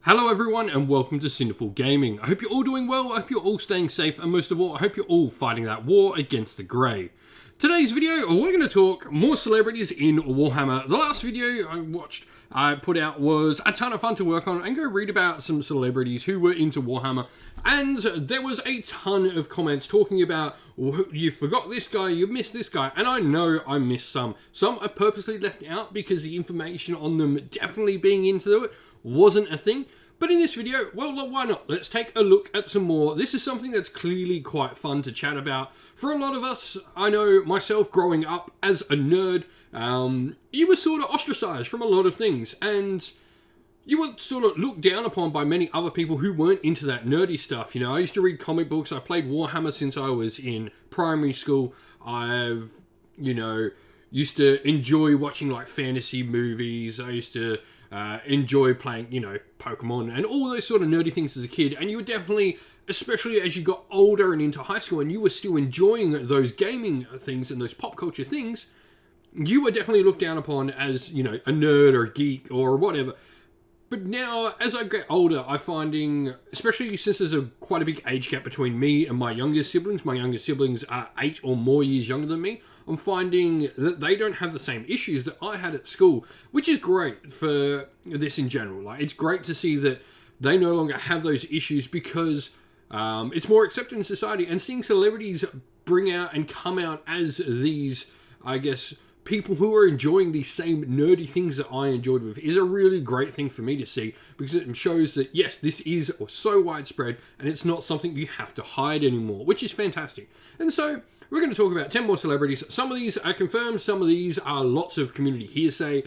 Hello everyone and welcome to Cinderful Gaming. I hope you're all doing well, I hope you're all staying safe, and most of all, I hope you're all fighting that war against the grey. Today's video, we're going to talk more celebrities in Warhammer. The last video I put out was a ton of fun to work on and go read about some celebrities who were into Warhammer, and there was a ton of comments talking about, you forgot this guy, you missed this guy, and I know I missed some. Some I purposely left out because the information on them definitely being into it wasn't a thing. But in this video, well, why not? Let's take a look at some more. This is something that's clearly quite fun to chat about. For a lot of us, I know myself growing up as a nerd, you were sort of ostracized from a lot of things, and you were sort of looked down upon by many other people who weren't into that nerdy stuff. You know, I used to read comic books. I played Warhammer since I was in primary school. Used to enjoy watching like fantasy movies. I used to enjoy playing, Pokemon and all those sort of nerdy things as a kid. And you were definitely, especially as you got older and into high school and you were still enjoying those gaming things and those pop culture things, you were definitely looked down upon as, a nerd or a geek or whatever. But now, as I get older, I'm finding, especially since there's quite a big age gap between me and my younger siblings are 8 or more years younger than me, I'm finding that they don't have the same issues that I had at school, which is great for this in general. Like, it's great to see that they no longer have those issues because it's more accepted in society, and seeing celebrities bring out and come out as these, I guess, people who are enjoying these same nerdy things that I enjoyed with is a really great thing for me to see, because it shows that yes, this is so widespread and it's not something you have to hide anymore, which is fantastic. And so we're going to talk about 10 more celebrities. Some of these are confirmed, some of these are lots of community hearsay.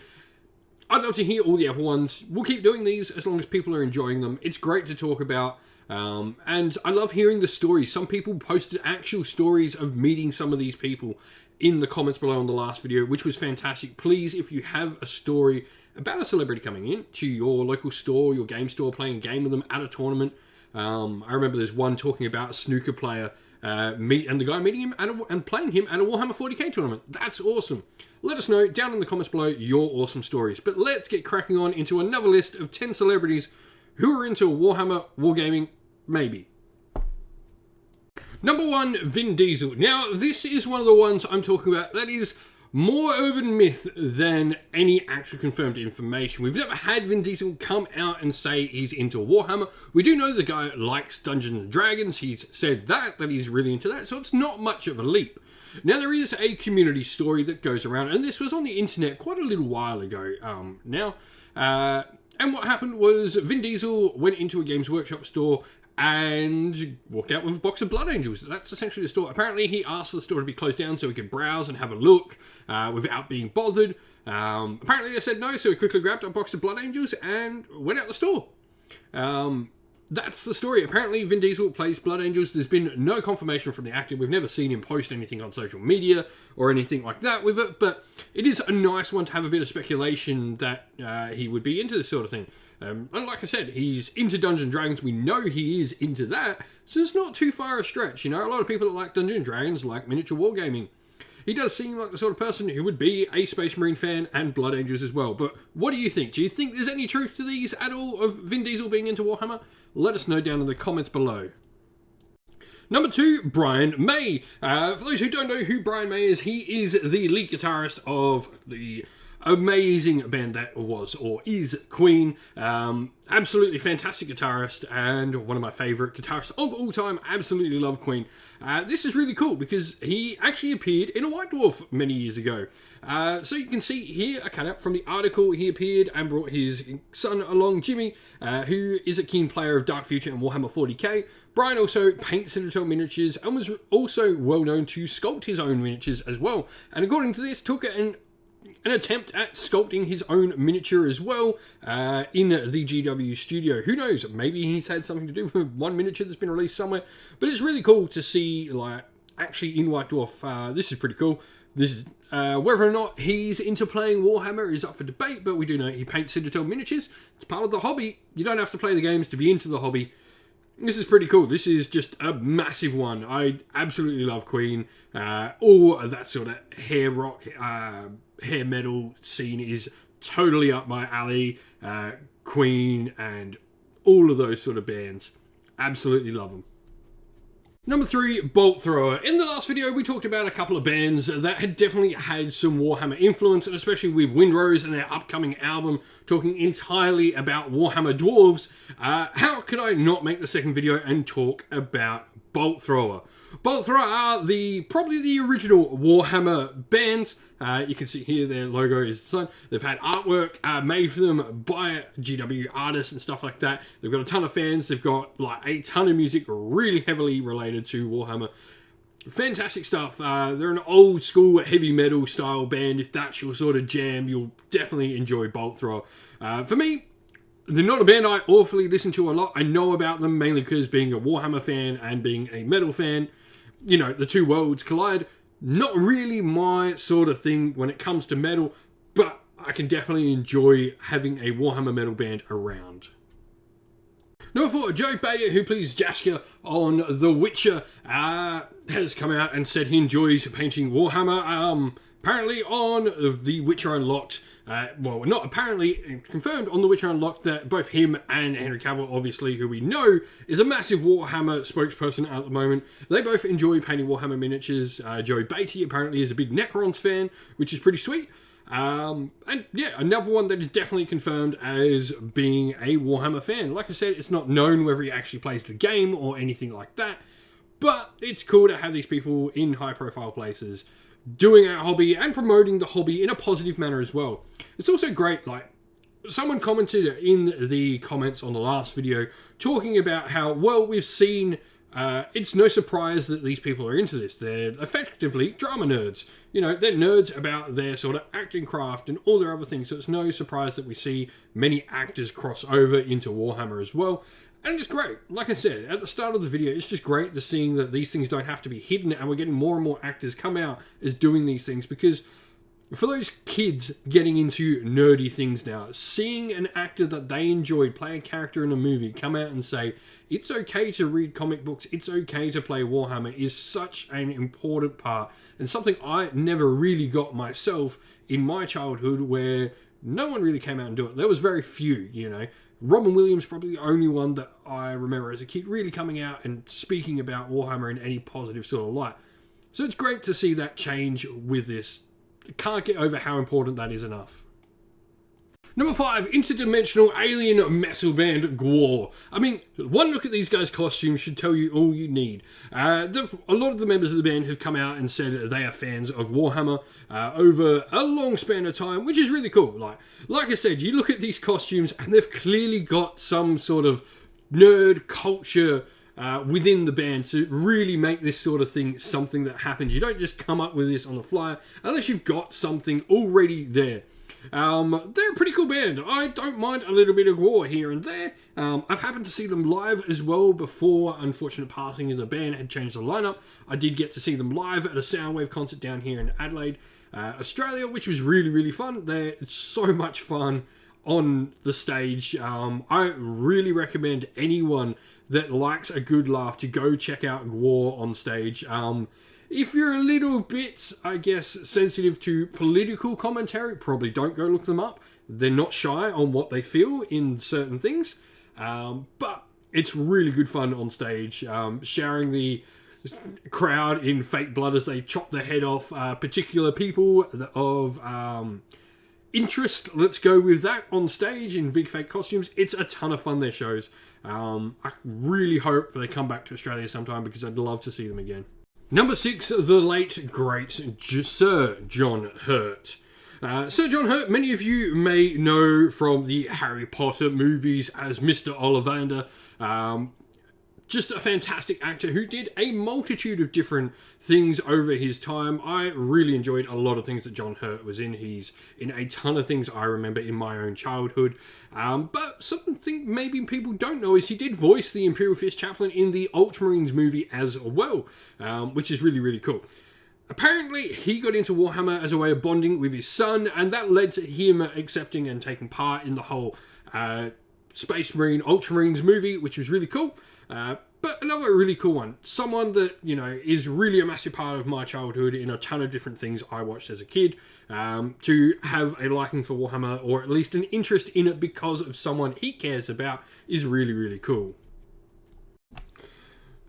I'd love to hear all the other ones. We'll keep doing these as long as people are enjoying them. It's great to talk about. And I love hearing the stories. Some people posted actual stories of meeting some of these people in the comments below on the last video, which was fantastic. Please, if you have a story about a celebrity coming in to your local store, your game store, playing a game with them at a tournament. I remember there's one talking about a snooker player, and the guy meeting him and playing him at a Warhammer 40k tournament. That's awesome. Let us know down in the comments below your awesome stories. But let's get cracking on into another list of 10 celebrities who are into Warhammer, wargaming, maybe. Number 1, Vin Diesel. Now, this is one of the ones I'm talking about that is more urban myth than any actual confirmed information. We've never had Vin Diesel come out and say he's into Warhammer. We do know the guy likes Dungeons and Dragons. He's said that he's really into that, so it's not much of a leap. Now, there is a community story that goes around, and this was on the internet quite a little while ago and what happened was Vin Diesel went into a Games Workshop store and walked out with a box of Blood Angels. That's essentially the store. Apparently, he asked the store to be closed down so he could browse and have a look without being bothered. Apparently, they said no, so he quickly grabbed a box of Blood Angels and went out the store. That's the story. Apparently, Vin Diesel plays Blood Angels. There's been no confirmation from the actor. We've never seen him post anything on social media or anything like that with it, but it is a nice one to have a bit of speculation that he would be into this sort of thing. And like I said, he's into Dungeons & Dragons. We know he is into that, so it's not too far a stretch. A lot of people that like Dungeons & Dragons like miniature wargaming. He does seem like the sort of person who would be a Space Marine fan and Blood Angels as well. But what do you think? Do you think there's any truth to these at all of Vin Diesel being into Warhammer? Let us know down in the comments below. Number 2, Brian May. For those who don't know who Brian May is, he is the lead guitarist of the amazing band that was or is Queen. Absolutely fantastic guitarist and one of my favourite guitarists of all time. Absolutely love Queen. This is really cool because he actually appeared in a White Dwarf many years ago. So you can see here a cutout from the article. He appeared and brought his son along, Jimmy, who is a keen player of Dark Future and Warhammer 40k. Brian also paints Citadel miniatures and was also well known to sculpt his own miniatures as well. And according to this, took an attempt at sculpting his own miniature as well in the GW studio. Who knows? Maybe he's had something to do with one miniature that's been released somewhere. But it's really cool to see, actually in White Dwarf. This is pretty cool. This is whether or not he's into playing Warhammer is up for debate, but we do know he paints Citadel miniatures. It's part of the hobby. You don't have to play the games to be into the hobby. This is pretty cool. This is just a massive one. I absolutely love Queen. All of that sort of hair rock, hair metal scene is totally up my alley. Queen and all of those sort of bands. Absolutely love them. Number 3, Bolt Thrower. In the last video, we talked about a couple of bands that had definitely had some Warhammer influence, and especially with Windrose and their upcoming album talking entirely about Warhammer Dwarves. How could I not make the second video and talk about Bolt Thrower? Bolt Thrower are probably the original Warhammer band. You can see here their logo is the sun. They've had artwork made for them by GW artists and stuff like that. They've got a ton of fans. They've got like a ton of music really heavily related to Warhammer. Fantastic stuff. They're an old school heavy metal style band. If that's your sort of jam, you'll definitely enjoy Bolt Thrower. For me, they're not a band I awfully listen to a lot. I know about them mainly because being a Warhammer fan and being a metal fan, you know, the two worlds collide. Not really my sort of thing when it comes to metal, but I can definitely enjoy having a Warhammer metal band around. Number 4, Joe Bader, who plays Jaska on The Witcher, has come out and said he enjoys painting Warhammer. Apparently on The Witcher Unlocked, well, not apparently, confirmed on The Witcher Unlocked that both him and Henry Cavill, obviously, who we know is a massive Warhammer spokesperson at the moment, they both enjoy painting Warhammer miniatures. Joe Beatty apparently is a big Necrons fan, which is pretty sweet. And yeah, another one that is definitely confirmed as being a Warhammer fan. Like I said, it's not known whether he actually plays the game or anything like that, but it's cool to have these people in high-profile places doing our hobby and promoting the hobby in a positive manner as well. It's also great, like, someone commented in the comments on the last video talking about how, well, we've seen, it's no surprise that these people are into this. They're effectively drama nerds. You know, they're nerds about their sort of acting craft and all their other things, so it's no surprise that we see many actors cross over into Warhammer as well. And it's great. Like I said, at the start of the video, it's just great to seeing that these things don't have to be hidden, and we're getting more and more actors come out as doing these things, because for those kids getting into nerdy things now, seeing an actor that they enjoyed play a character in a movie come out and say, it's okay to read comic books, it's okay to play Warhammer, is such an important part, and something I never really got myself in my childhood, where no one really came out and do it. There was very few, you know. Robin Williams probably the only one that I remember as a kid really coming out and speaking about Warhammer in any positive sort of light. So it's great to see that change with this. Can't get over how important that is enough. Number 5, Interdimensional Alien metal band Gwar. I mean, one look at these guys' costumes should tell you all you need. A lot of the members of the band have come out and said that they are fans of Warhammer over a long span of time, which is really cool. Like I said, you look at these costumes and they've clearly got some sort of nerd culture within the band to really make this sort of thing something that happens. You don't just come up with this on the fly unless you've got something already there. They're a pretty cool band. I don't mind a little bit of Gwar here and there. I've happened to see them live as well before unfortunate passing of the band had changed the lineup. I did get to see them live at a Soundwave concert down here in Adelaide, Australia, which was really, really fun. They're so much fun on the stage. I really recommend anyone that likes a good laugh to go check out Gwar on stage. If you're a little bit, I guess, sensitive to political commentary, probably don't go look them up. They're not shy on what they feel in certain things. But it's really good fun on stage. Showering the crowd in fake blood as they chop the head off particular people of interest. Let's go with that on stage in big fake costumes. It's a ton of fun, their shows. I really hope they come back to Australia sometime because I'd love to see them again. Number 6, the late, great Sir John Hurt. Sir John Hurt, many of you may know from the Harry Potter movies as Mr. Ollivander. Just a fantastic actor who did a multitude of different things over his time. I really enjoyed a lot of things that John Hurt was in. He's in a ton of things I remember in my own childhood. But something maybe people don't know is he did voice the Imperial Fist Chaplain in the Ultramarines movie as well, which is really, really cool. Apparently, he got into Warhammer as a way of bonding with his son, and that led to him accepting and taking part in the whole Space Marine Ultramarines movie, which was really cool. But another really cool one, someone that, is really a massive part of my childhood in a ton of different things I watched as a kid, to have a liking for Warhammer, or at least an interest in it because of someone he cares about, is really, really cool.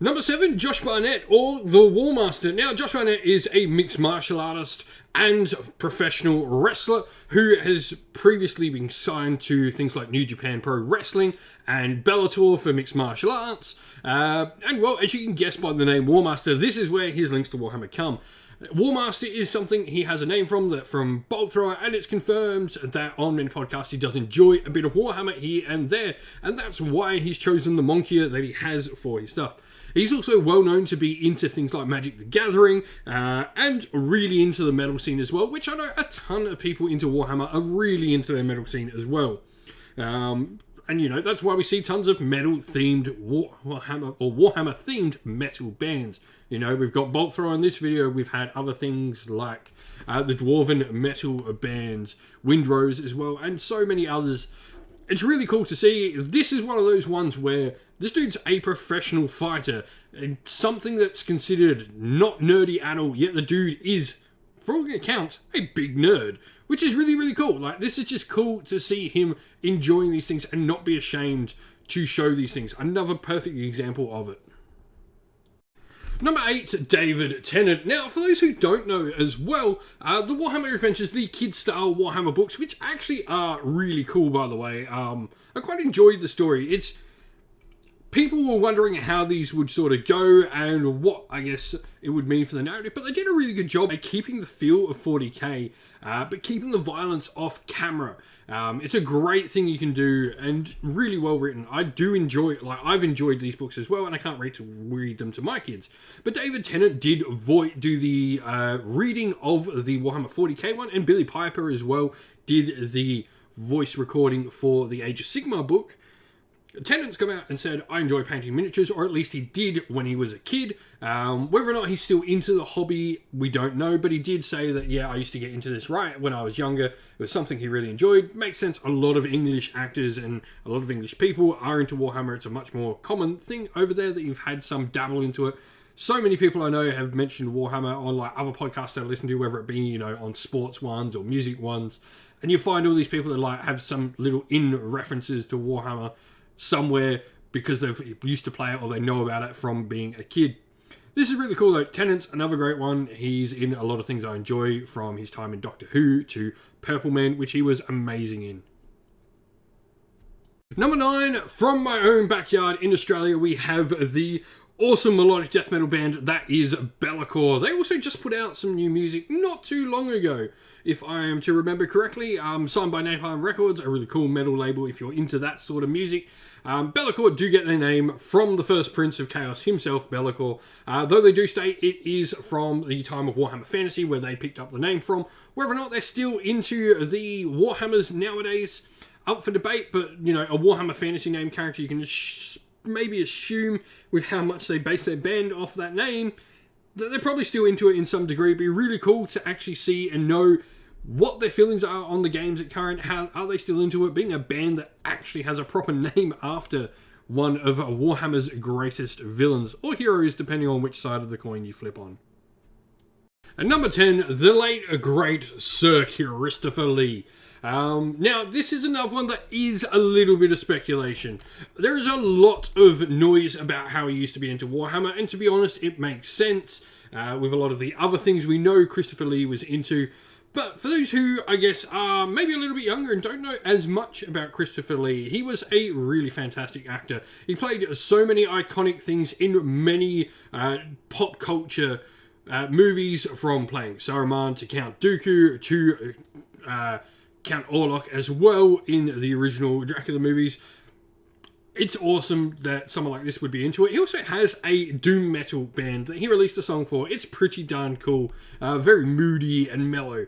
Number 7, Josh Barnett, or the War Master. Now, Josh Barnett is a mixed martial artist and professional wrestler who has previously been signed to things like New Japan Pro Wrestling and Bellacor for mixed martial arts. And, well, as you can guess by the name War Master, this is where his links to Warhammer come. War Master is something he has a name from Bolt Thrower, and it's confirmed that on many podcasts he does enjoy a bit of Warhammer here and there, and that's why he's chosen the moniker that he has for his stuff. He's also well known to be into things like Magic the Gathering, and really into the metal scene as well, which I know a ton of people into Warhammer are really into their metal scene as well. And that's why we see tons of metal-themed Warhammer or Warhammer-themed metal bands. We've got Bolt Thrower in this video. We've had other things like the Dwarven metal bands, Windrose as well, and so many others. It's really cool to see. This is one of those ones where this dude's a professional fighter, and something that's considered not nerdy at all, yet the dude is, for all accounts, a big nerd, which is really, really cool. Like, this is just cool to see him enjoying these things and not be ashamed to show these things. Another perfect example of it. Number 8, David Tennant. Now, for those who don't know as well, the Warhammer Adventures, the kid-style Warhammer books, which actually are really cool, by the way. I quite enjoyed the story. People were wondering how these would sort of go and what, I guess, it would mean for the narrative, but they did a really good job at keeping the feel of 40k, but keeping the violence off camera. It's a great thing you can do, and really well written. I do enjoy, I've enjoyed these books as well, and I can't wait to read them to my kids. But David Tennant did do the reading of the Warhammer 40k one, and Billy Piper as well did the voice recording for the Age of Sigmar book. Tennant's come out and said, I enjoy painting miniatures, or at least he did when he was a kid. Whether or not he's still into the hobby, we don't know, but he did say that, yeah, I used to get into this right when I was younger. It was something he really enjoyed. Makes sense. A lot of English actors and a lot of English people are into Warhammer. It's a much more common thing over there that you've had some dabble into it. So many people I know have mentioned Warhammer on other podcasts I listen to, whether it be, on sports ones or music ones. And you find all these people that have some little references to Warhammer somewhere because they've used to play it or they know about it from being a kid. This is really cool though. Tennant's another great one. He's in a lot of things I enjoy, from his time in Doctor Who to Purple Man, which he was amazing in. Number 9, from my own backyard in Australia, we have the awesome melodic death metal band that is Bellacor. They also just put out some new music not too long ago, if I am to remember correctly. Signed by Napalm Records, a really cool metal label if you're into that sort of music. Bellacor do get their name from the first Prince of Chaos himself, Bellacor, though they do state it is from the time of Warhammer Fantasy where they picked up the name from. Whether or not they're still into the Warhammers nowadays, up for debate, but a Warhammer Fantasy name character you can maybe assume with how much they base their band off that name, that they're probably still into it in some degree. It'd be really cool to actually see and know what their feelings are on the games at current. How are they still into it? Being a band that actually has a proper name after one of Warhammer's greatest villains or heroes, depending on which side of the coin you flip on. And number 10, the late great Sir Christopher Lee. Now, this is another one that is a little bit of speculation. There is a lot of noise about how he used to be into Warhammer, and to be honest, it makes sense with a lot of the other things we know Christopher Lee was into. But for those who, I guess, are maybe a little bit younger and don't know as much about Christopher Lee, he was a really fantastic actor. He played so many iconic things in many pop culture movies, from playing Saruman to Count Dooku to Count Orlok as well in the original Dracula movies. It's awesome that someone like this would be into it. He also has a doom metal band that he released a song for. It's pretty darn cool, very moody and mellow.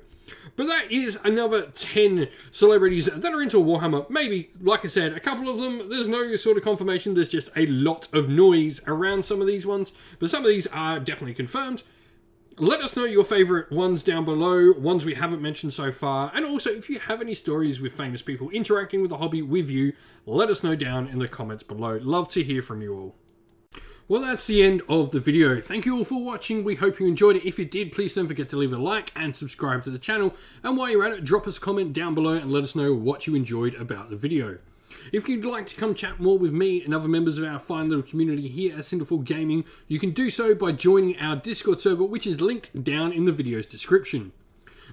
But that is another 10 celebrities that are into Warhammer. Maybe, like I said, a couple of them, there's no sort of confirmation. There's just a lot of noise around some of these ones. But some of these are definitely confirmed. Let us know your favourite ones down below, ones we haven't mentioned so far, and also if you have any stories with famous people interacting with the hobby with you, let us know down in the comments below. Love to hear from you all. Well, that's the end of the video. Thank you all for watching. We hope you enjoyed it. If you did, please don't forget to leave a like and subscribe to the channel. And while you're at it, drop us a comment down below and let us know what you enjoyed about the video. If you'd like to come chat more with me and other members of our fine little community here at Cinderful Gaming, you can do so by joining our Discord server, which is linked down in the video's description.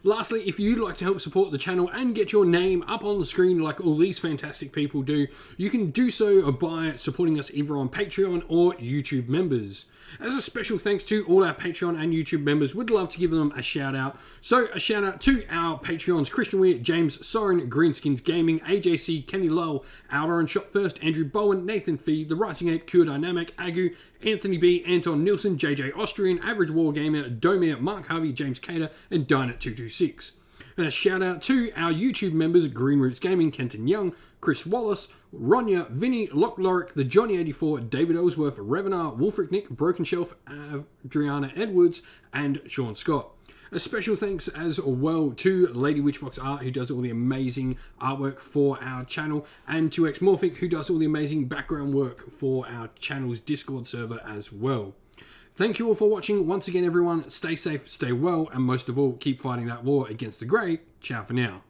Lastly, if you'd like to help support the channel and get your name up on the screen like all these fantastic people do, you can do so by supporting us either on Patreon or YouTube members. As a special thanks to all our Patreon and YouTube members, we'd love to give them a shout out. So a shout out to our Patreons: Christian Weir, James Soren, Greenskins Gaming, AJC, Kenny Lowell, Outer and Shot First, Andrew Bowen, Nathan Fee, The Rising Ape, Cure Dynamic, Agu, Anthony B, Anton Nilsson, JJ Austrian, Average Wargamer, Domir, Mark Harvey, James Cater, and Barnett226. And a shout out to our YouTube members: Green Roots Gaming, Kenton Young, Chris Wallace, Ronya, Vinny, Lock Lorick, The Johnny84, David Ellsworth, Revenar, Wolfric Nick, Broken Shelf, Adriana Edwards, and Sean Scott. A special thanks as well to Lady Witchfox Art, who does all the amazing artwork for our channel, and to Xmorphic, who does all the amazing background work for our channel's Discord server as well. Thank you all for watching. Once again, everyone, stay safe, stay well, and most of all, keep fighting that war against the grey. Ciao for now.